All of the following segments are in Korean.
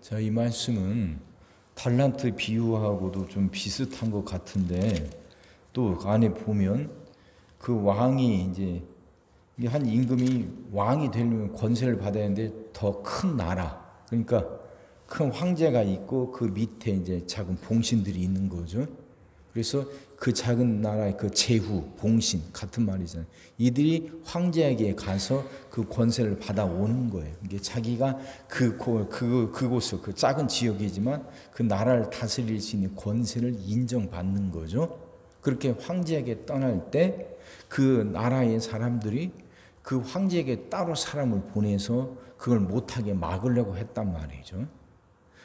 자, 이 말씀은 달란트 비유하고도 좀 비슷한 것 같은데, 또 안에 보면 그 왕이 이제 한 임금이 왕이 되려면 권세를 받아야 하는데 더 큰 나라, 그러니까 큰 황제가 있고 그 밑에 이제 작은 봉신들이 있는 거죠. 그래서 그 작은 나라의 그 제후, 봉신 같은 말이잖아요. 이들이 황제에게 가서 그 권세를 받아오는 거예요. 이게 자기가 그곳을 그 작은 지역이지만 그 나라를 다스릴 수 있는 권세를 인정받는 거죠. 그렇게 황제에게 떠날 때 그 나라의 사람들이 그 황제에게 따로 사람을 보내서 그걸 못하게 막으려고 했단 말이죠.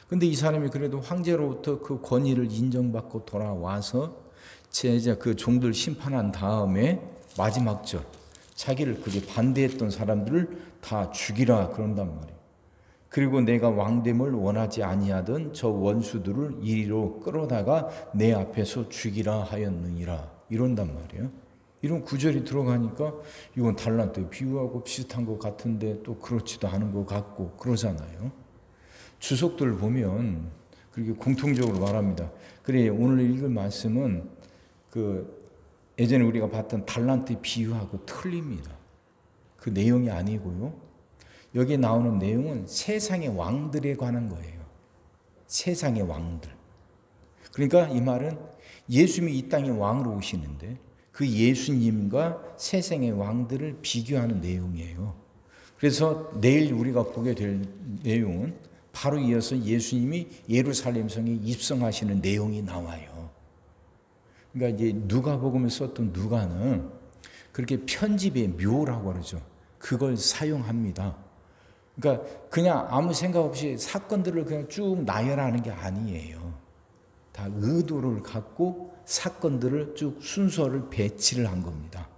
근데 이 사람이 그래도 황제로부터 그 권위를 인정받고 돌아와서 제자 그 종들 심판한 다음에 마지막 절 자기를 그게 반대했던 사람들을 다 죽이라 그런단 말이에요. 그리고 내가 왕됨을 원하지 아니하던 저 원수들을 이리로 끌어다가 내 앞에서 죽이라 하였느니라 이런단 말이에요. 이런 구절이 들어가니까 이건 달란트에 비유하고 비슷한 것 같은데 또 그렇지도 않은 것 같고 그러잖아요. 주석들을 보면 그렇게 공통적으로 말합니다. 그래, 오늘 읽을 말씀은 그 예전에 우리가 봤던 달란트 비유하고 틀립니다. 그 내용이 아니고요. 여기 나오는 내용은 세상의 왕들에 관한 거예요. 세상의 왕들. 그러니까 이 말은 예수님이 이 땅에 왕으로 오시는데 그 예수님과 세상의 왕들을 비교하는 내용이에요. 그래서 내일 우리가 보게 될 내용은 바로 이어서 예수님이 예루살렘 성에 입성하시는 내용이 나와요. 그러니까 이제 누가복음을 썼던 누가는 그렇게 편집의 묘라고 그러죠. 그걸 사용합니다. 그러니까 그냥 아무 생각 없이 사건들을 그냥 쭉 나열하는 게 아니에요. 다 의도를 갖고 사건들을 쭉 순서를 배치를 한 겁니다.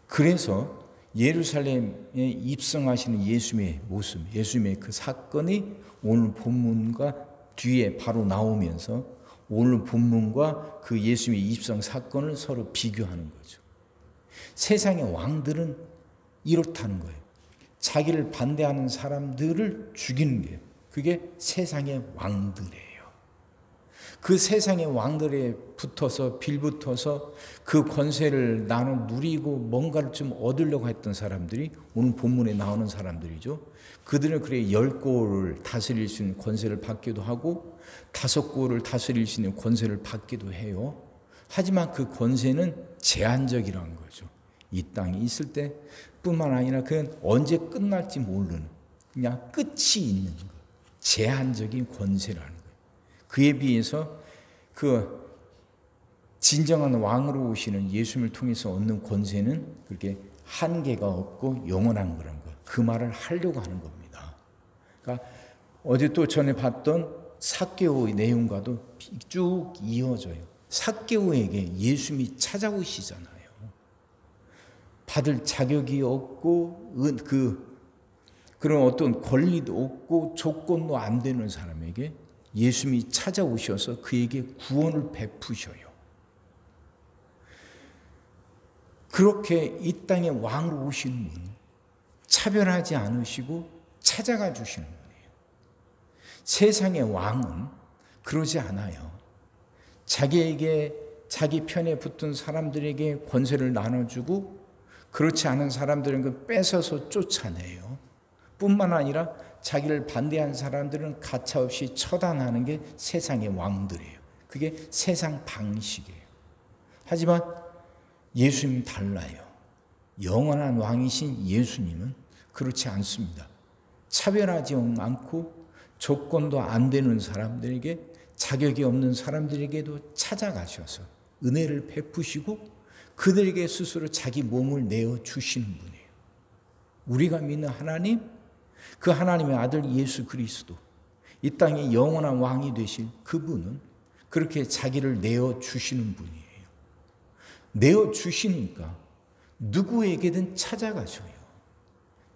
그래서 예루살렘에 입성하시는 예수님의 모습, 예수님의 그 사건이 오늘 본문과 뒤에 바로 나오면서 오늘 본문과 그 예수님의 입성 사건을 서로 비교하는 거죠. 세상의 왕들은 이렇다는 거예요. 자기를 반대하는 사람들을 죽이는 게 그게 세상의 왕들이에요. 그 세상의 왕들에 붙어서 빌붙어서 그 권세를 나눠 누리고 뭔가를 좀 얻으려고 했던 사람들이 오늘 본문에 나오는 사람들이죠. 그들은 그래 10골을 다스릴 수 있는 권세를 받기도 하고 5골을 다스릴 수 있는 권세를 받기도 해요. 하지만 그 권세는 제한적이라는 거죠. 이 땅에 있을 때 뿐만 아니라 그건 언제 끝날지 모르는 그냥 끝이 있는 거. 제한적인 권세라는 거예요. 그에 비해서 그 진정한 왕으로 오시는 예수님을 통해서 얻는 권세는 그렇게 한계가 없고 영원한 거란 거. 그 말을 하려고 하는 겁니다. 그러니까 어제 또 전에 봤던 삭개오의 내용과도 쭉 이어져요. 삭개오에게 예수님이 찾아오시잖아요. 받을 자격이 없고 그런 어떤 권리도 없고 조건도 안 되는 사람에게 예수님이 찾아오셔서 그에게 구원을 베푸셔요. 그렇게 이 땅에 왕으로 오시는 분, 차별하지 않으시고 찾아가 주시는 분이에요. 세상의 왕은 그러지 않아요. 자기에게 자기 편에 붙은 사람들에게 권세를 나눠주고 그렇지 않은 사람들은 그 뺏어서 쫓아내요. 뿐만 아니라 자기를 반대한 사람들은 가차없이 처단하는 게 세상의 왕들이에요. 그게 세상 방식이에요. 하지만 예수님은 달라요. 영원한 왕이신 예수님은 그렇지 않습니다. 차별하지 않고 조건도 안 되는 사람들에게 자격이 없는 사람들에게도 찾아가셔서 은혜를 베푸시고 그들에게 스스로 자기 몸을 내어주시는 분이에요. 우리가 믿는 하나님, 그 하나님의 아들 예수 그리스도, 이 땅의 영원한 왕이 되신 그분은 그렇게 자기를 내어주시는 분이에요. 내어주시니까 누구에게든 찾아가셔요.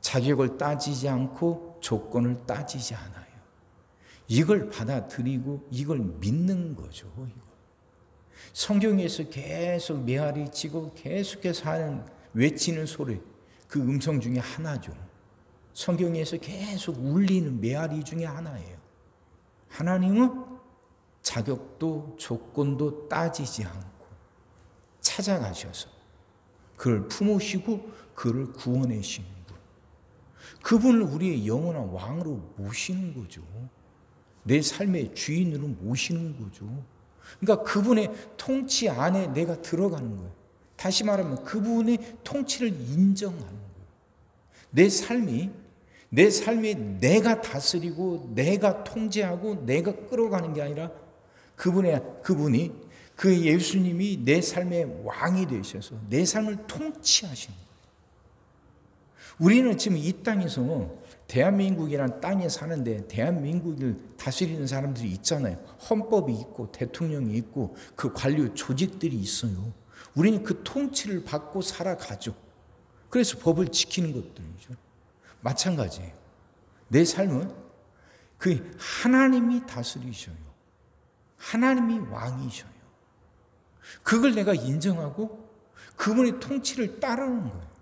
자격을 따지지 않고 조건을 따지지 않아요. 이걸 받아들이고 이걸 믿는 거죠. 성경에서 계속 메아리치고 계속해서 하는 외치는 소리, 그 음성 중에 하나죠. 성경에서 계속 울리는 메아리 중에 하나예요. 하나님은 자격도 조건도 따지지 않고 찾아가셔서 그를 품으시고 그를 구원하시는 분. 그분을 우리의 영원한 왕으로 모시는 거죠. 내 삶의 주인으로 모시는 거죠. 그러니까 그분의 통치 안에 내가 들어가는 거예요. 다시 말하면 그분의 통치를 인정하는 거예요. 내 삶이 내가 다스리고 내가 통제하고 내가 끌어가는 게 아니라 그분이 그 예수님이 내 삶의 왕이 되셔서 내 삶을 통치하시는 거예요. 우리는 지금 이 땅에서 대한민국이라는 땅에 사는데 대한민국을 다스리는 사람들이 있잖아요. 헌법이 있고 대통령이 있고 그 관료 조직들이 있어요. 우리는 그 통치를 받고 살아가죠. 그래서 법을 지키는 것들이죠. 마찬가지예요. 내 삶은 그 하나님이 다스리셔요. 하나님이 왕이셔요. 그걸 내가 인정하고 그분의 통치를 따르는 거예요.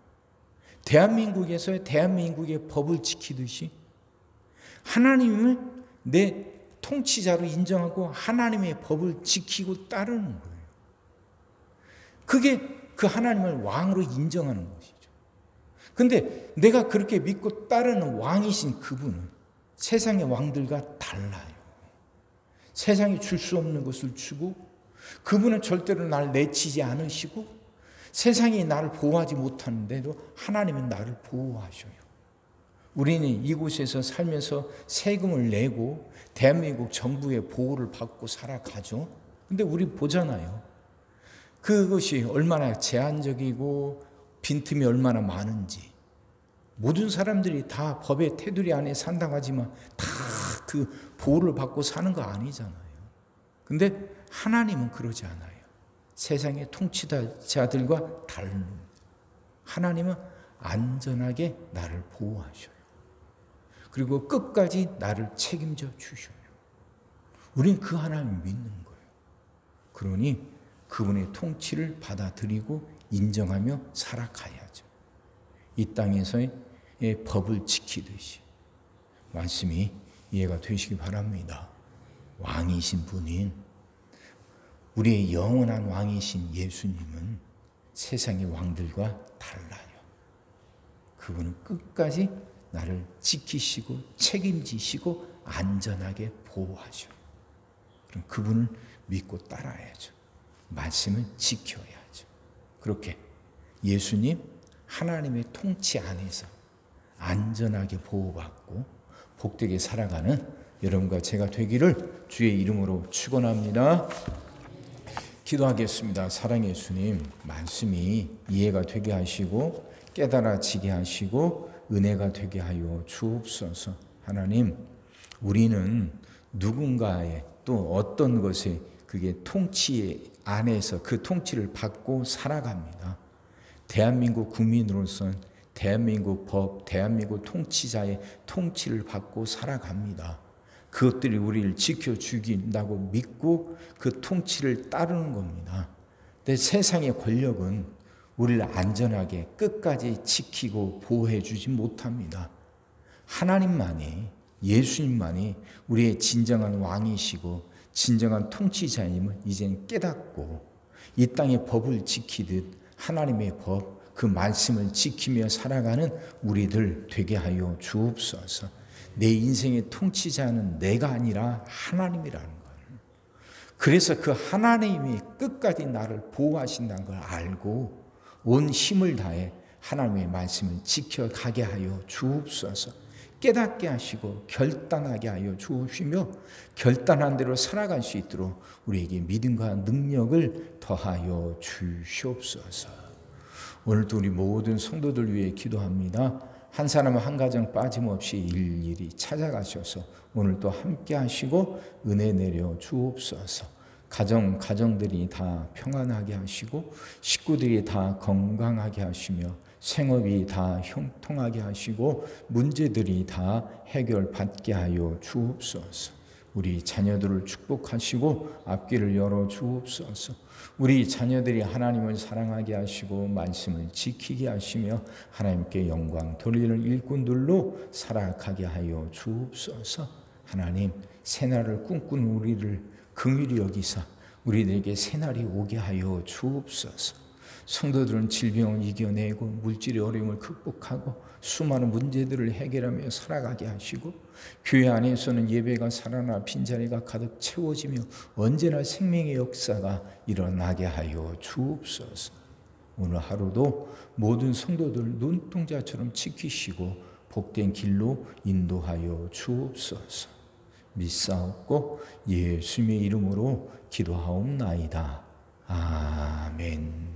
대한민국에서의 대한민국의 법을 지키듯이 하나님을 내 통치자로 인정하고 하나님의 법을 지키고 따르는 거예요. 그게 그 하나님을 왕으로 인정하는 것이죠. 근데 내가 그렇게 믿고 따르는 왕이신 그분은 세상의 왕들과 달라요. 세상이 줄 수 없는 것을 주고 그분은 절대로 나를 내치지 않으시고 세상이 나를 보호하지 못하는데도 하나님은 나를 보호하셔요. 우리는 이곳에서 살면서 세금을 내고 대한민국 정부의 보호를 받고 살아가죠. 근데 우리 보잖아요. 그것이 얼마나 제한적이고 빈틈이 얼마나 많은지. 모든 사람들이 다 법의 테두리 안에 산다고 하지만 다 그 보호를 받고 사는 거 아니잖아요. 근데 하나님은 그러지 않아요. 세상의 통치자들과 다릅니다. 하나님은 안전하게 나를 보호하셔요. 그리고 끝까지 나를 책임져 주셔요. 우린 그 하나님을 믿는 거예요. 그러니 그분의 통치를 받아들이고 인정하며 살아가야죠. 이 땅에서의 법을 지키듯이. 말씀이 이해가 되시기 바랍니다. 왕이신 분인 우리의 영원한 왕이신 예수님은 세상의 왕들과 달라요. 그분은 끝까지 나를 지키시고 책임지시고 안전하게 보호하셔요. 그럼 그분을 믿고 따라야죠. 말씀을 지켜야죠. 그렇게 예수님 하나님의 통치 안에서 안전하게 보호받고 복되게 살아가는 여러분과 제가 되기를 주의 이름으로 축원합니다. 기도하겠습니다. 사랑의 주님, 말씀이 이해가 되게 하시고 깨달아지게 하시고 은혜가 되게 하여 주옵소서. 하나님, 우리는 누군가의 또 어떤 것에 그게 통치 안에서 그 통치를 받고 살아갑니다. 대한민국 국민으로서는 대한민국 법, 대한민국 통치자의 통치를 받고 살아갑니다. 그것들이 우리를 지켜주긴다고 믿고 그 통치를 따르는 겁니다. 근데 세상의 권력은 우리를 안전하게 끝까지 지키고 보호해 주지 못합니다. 하나님만이, 예수님만이 우리의 진정한 왕이시고 진정한 통치자임을 이제는 깨닫고 이 땅의 법을 지키듯 하나님의 법, 그 말씀을 지키며 살아가는 우리들 되게 하여 주옵소서. 내 인생의 통치자는 내가 아니라 하나님이라는 걸. 그래서 그 하나님이 끝까지 나를 보호하신다는 걸 알고 온 힘을 다해 하나님의 말씀을 지켜가게 하여 주옵소서. 깨닫게 하시고 결단하게 하여 주옵시며 결단한 대로 살아갈 수 있도록 우리에게 믿음과 능력을 더하여 주시옵소서. 오늘도 우리 모든 성도들 위해 기도합니다. 한 사람 한 가정 빠짐없이 일일이 찾아가셔서 오늘도 함께 하시고 은혜 내려 주옵소서. 가정들이 다 평안하게 하시고 식구들이 다 건강하게 하시며 생업이 다 형통하게 하시고 문제들이 다 해결받게 하여 주옵소서. 우리 자녀들을 축복하시고 앞길을 열어 주옵소서. 우리 자녀들이 하나님을 사랑하게 하시고 말씀을 지키게 하시며 하나님께 영광 돌리는 일꾼들로 살아가게 하여 주옵소서. 하나님 새날을 꿈꾸는 우리를 긍휼히 여기사 우리들에게 새날이 오게 하여 주옵소서. 성도들은 질병을 이겨내고 물질의 어려움을 극복하고 수많은 문제들을 해결하며 살아가게 하시고 교회 안에서는 예배가 살아나 빈자리가 가득 채워지며 언제나 생명의 역사가 일어나게 하여 주옵소서. 오늘 하루도 모든 성도들 눈동자처럼 지키시고 복된 길로 인도하여 주옵소서. 믿사옵고 예수님의 이름으로 기도하옵나이다. 아멘.